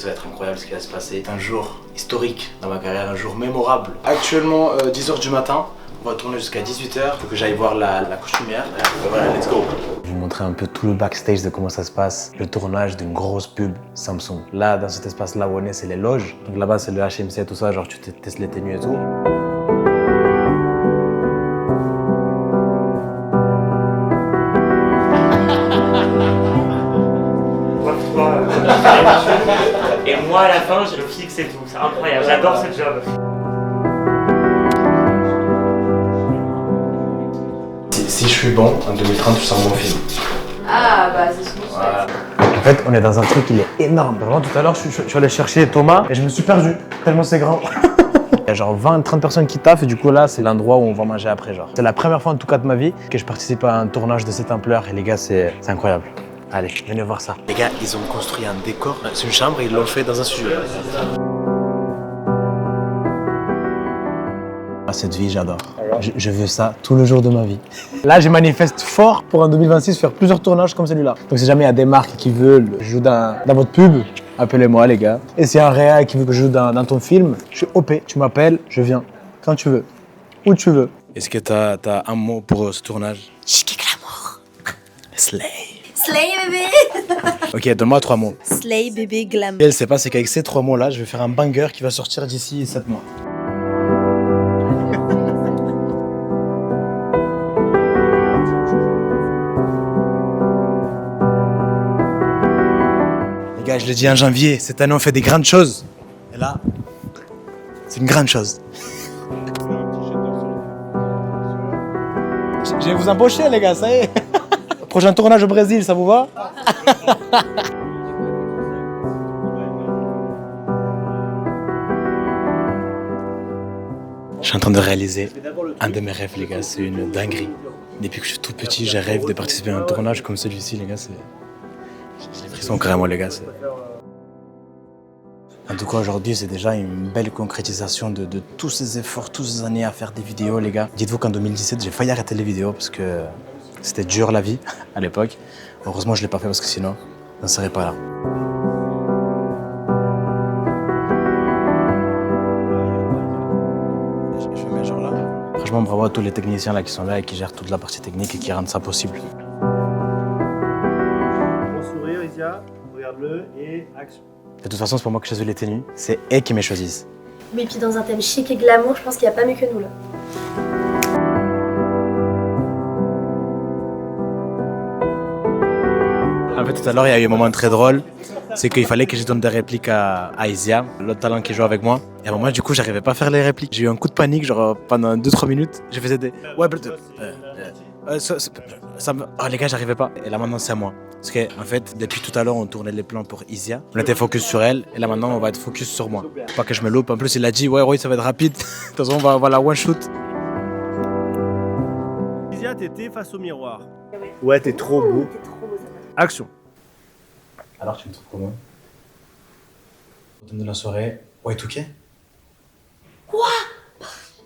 ça va être incroyable ce qui va se passer. C'est un jour historique dans ma carrière, un jour mémorable. Actuellement 10h du matin, on va tourner jusqu'à 18h. Faut que j'aille voir la costumière. Voilà, let's go. Je vais vous montrer un peu tout le backstage de comment ça se passe. Le tournage d'une grosse pub Samsung. Là, dans cet espace-là où on est, c'est les loges. Donc là-bas, c'est le HMC, tout ça, genre tu testes les tenues et tout. Et moi à la fin je le fixe et tout, c'est incroyable, j'adore ce job. Si je suis bon, en 2030 je sors mon film. Ah bah c'est ce qu'on souhaite. Voilà. En fait on est dans un truc qui est énorme. Vraiment tout à l'heure je suis allé chercher Thomas et je me suis perdu, tellement c'est grand. Il y a genre 20-30 personnes qui taffent et du coup là c'est l'endroit où on va manger après genre. C'est la première fois en tout cas de ma vie que je participe à un tournage de cette ampleur et les gars c'est incroyable. Allez, venez voir ça. Les gars, ils ont construit un décor. C'est une chambre et ils l'ont fait dans un studio. Ah, cette vie, j'adore. Je veux ça tout le jour de ma vie. Là, je manifeste fort pour en 2026 faire plusieurs tournages comme celui-là. Donc si jamais il y a des marques qui veulent que je joue dans votre pub, appelez-moi les gars. Et s'il y a un réal qui veut que je joue dans ton film, je suis OP. Tu m'appelles, je viens. Quand tu veux. Où tu veux. Est-ce que t'as un mot pour ce tournage? Chic glamour. Slay. Slay bébé. Ok, donne-moi 3 mots. Slay bébé glam. Elle sait pas, c'est qu'avec ces 3 mots-là, je vais faire un banger qui va sortir d'ici 7 mois. Les gars, je le dis en janvier, cette année on fait des grandes choses. Et là, c'est une grande chose. Je vais vous embaucher les gars, ça y est. Prochain tournage au Brésil, ça vous va? Je suis en train de réaliser un de mes rêves, les gars. C'est une dinguerie. Depuis que je suis tout petit, je rêve de participer à un tournage comme celui-ci, les gars. J'ai des frissons carrément, les gars. En tout cas, aujourd'hui, c'est déjà une belle concrétisation de tous ces efforts, toutes ces années à faire des vidéos, les gars. Dites-vous qu'en 2017, j'ai failli arrêter les vidéos parce que c'était dur la vie à l'époque. Heureusement, je ne l'ai pas fait parce que sinon, on ne serait pas là. Je mets genre là. Franchement, bravo à tous les techniciens là qui sont là et qui gèrent toute la partie technique et qui rendent ça possible. Bon sourire, Isia. Regarde-le et action. De toute façon, c'est pas moi qui choisis les tenues, c'est elles qui me choisissent. Oui, puis dans un thème chic et glamour, je pense qu'il n'y a pas mieux que nous là. En fait, tout à l'heure, il y a eu un moment très drôle. C'est qu'il fallait que je donne des répliques à Isia, l'autre talent qui joue avec moi. Et à un moment, du coup, j'arrivais pas à faire les répliques. J'ai eu un coup de panique, genre pendant 2-3 minutes. Je faisais des. Ouais, oh les gars, j'arrivais pas. Et là maintenant, c'est à moi. Parce qu'en fait, depuis tout à l'heure, on tournait les plans pour Isia. On était focus sur elle. Et là maintenant, on va être focus sur moi. Faut pas que je me loupe. En plus, il a dit, ouais, ça va être rapide. De toute façon, on va la one shoot. Isia, t'étais face au miroir. Ouais, t'es trop beau. T'es trop beau ça. Action. Alors, tu me trouves comment? Au thème de la soirée, ouais, tout ok?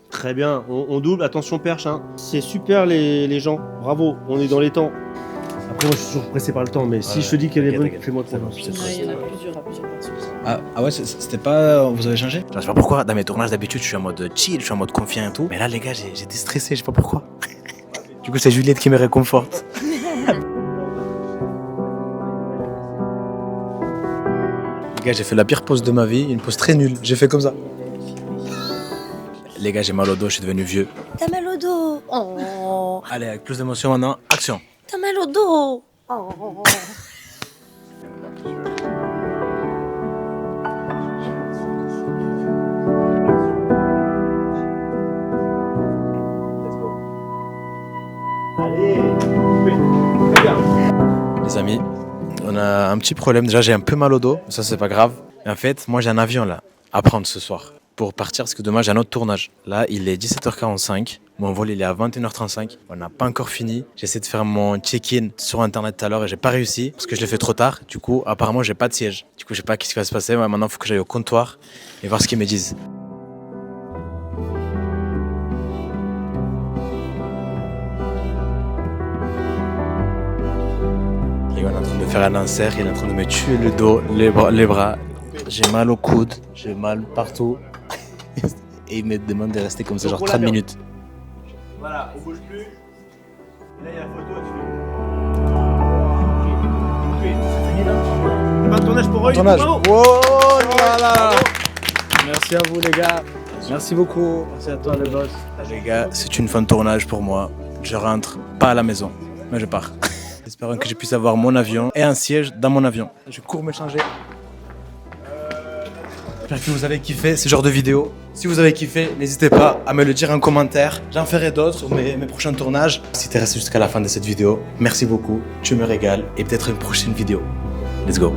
Très bien, on double, attention perche, hein. C'est super les gens, bravo, on est dans les temps. Après moi je suis toujours pressé par le temps, mais si je te dis qu'elle est bonne, fais-moi confiance. Il y en a plusieurs versions. Ah ouais, c'était pas... Vous avez changé? Je sais pas pourquoi, dans mes tournages d'habitude, je suis en mode chill, je suis en mode confiant et tout. Mais là, les gars, j'étais stressé, je sais pas pourquoi. Du coup, c'est Juliette qui me réconforte. Les gars, j'ai fait la pire pose de ma vie, une pose très nulle. J'ai fait comme ça. Les gars, j'ai mal au dos, je suis devenu vieux. T'as mal au dos. Oh. Allez, avec plus d'émotion maintenant, action. T'as mal au dos. Oh. Allez, oui, très bien. Les amis, on a un petit problème. Déjà, j'ai un peu mal au dos, ça c'est pas grave. Et en fait, moi j'ai un avion là, à prendre ce soir. Pour partir, parce que demain j'ai un autre tournage. Là, il est 17h45, mon vol il est à 21h35. On n'a pas encore fini. J'essaie de faire mon check-in sur internet tout à l'heure et j'ai pas réussi parce que je l'ai fait trop tard. Du coup, apparemment, j'ai pas de siège. Du coup, je sais pas ce qui va se passer. Ouais, maintenant, il faut que j'aille au comptoir et voir ce qu'ils me disent. Il est en train de me faire un insert, il est en train de me tuer le dos, les bras. J'ai mal au coude, j'ai mal partout. Et il me demande de rester comme ça, genre 30 minutes. Voilà, on bouge plus. Et là, il y a la photo, tu fais. C'est pas un tournage pour Roy, Tournage. bravo. Oh là là. Merci à vous les gars. Merci beaucoup. Merci à toi le boss. Les gars, c'est une fin de tournage pour moi. Je rentre pas à la maison, mais je pars. Espérons que je puisse avoir mon avion et un siège dans mon avion. Je cours me changer. J'espère que vous avez kiffé ce genre de vidéo. Si vous avez kiffé, n'hésitez pas à me le dire en commentaire. J'en ferai d'autres sur mes prochains tournages. Si tu es resté jusqu'à la fin de cette vidéo, merci beaucoup. Tu me régales et peut-être une prochaine vidéo. Let's go.